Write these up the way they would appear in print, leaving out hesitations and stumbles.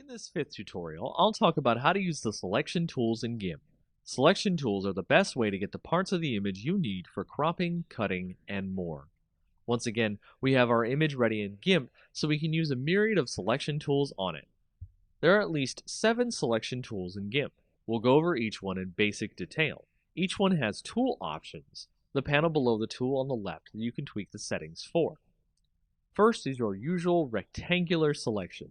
In this fifth tutorial, I'll talk about how to use the selection tools in GIMP. Selection tools are the best way to get the parts of the image you need for cropping, cutting, and more. Once again, we have our image ready in GIMP, so we can use a myriad of selection tools on it. There are at least 7 selection tools in GIMP. We'll go over each one in basic detail. Each one has tool options, the panel below the tool on the left that you can tweak the settings for. First is your usual rectangular selection.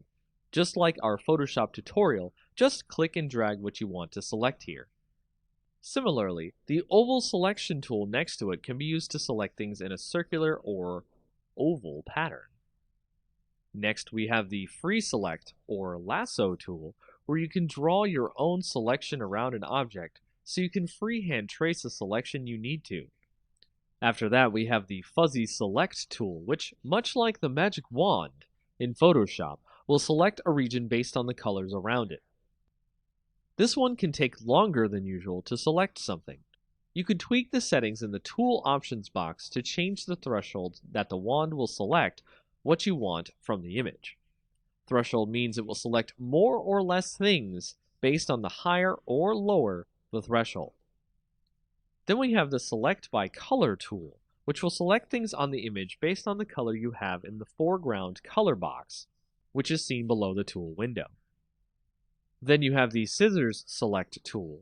Just like our Photoshop tutorial, just click and drag what you want to select here. Similarly, the oval selection tool next to it can be used to select things in a circular or oval pattern. Next, we have the free select or lasso tool, where you can draw your own selection around an object so you can freehand trace a selection you need to. After that, we have the fuzzy select tool, which, much like the magic wand in Photoshop, will select a region based on the colors around it. This one can take longer than usual to select something. You can tweak the settings in the Tool Options box to change the threshold that the wand will select what you want from the image. Threshold means it will select more or less things based on the higher or lower the threshold. Then we have the Select by Color tool, which will select things on the image based on the color you have in the foreground color box, which is seen below the tool window. Then you have the Scissors Select tool,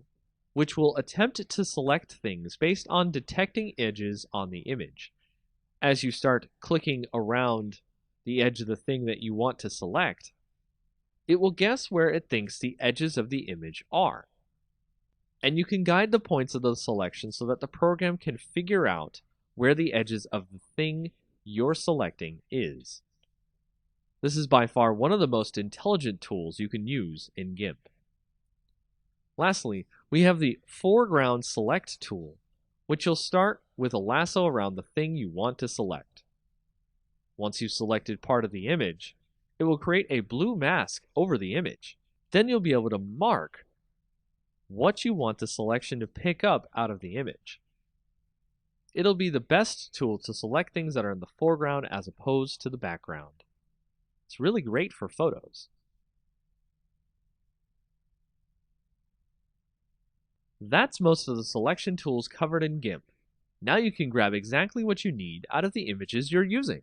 which will attempt to select things based on detecting edges on the image. As you start clicking around the edge of the thing that you want to select, it will guess where it thinks the edges of the image are. And you can guide the points of the selection so that the program can figure out where the edges of the thing you're selecting is. This is by far one of the most intelligent tools you can use in GIMP. Lastly, we have the Foreground Select tool, which will start with a lasso around the thing you want to select. Once you've selected part of the image, it will create a blue mask over the image. Then you'll be able to mark what you want the selection to pick up out of the image. It'll be the best tool to select things that are in the foreground as opposed to the background. It's really great for photos. That's most of the selection tools covered in GIMP. Now you can grab exactly what you need out of the images you're using.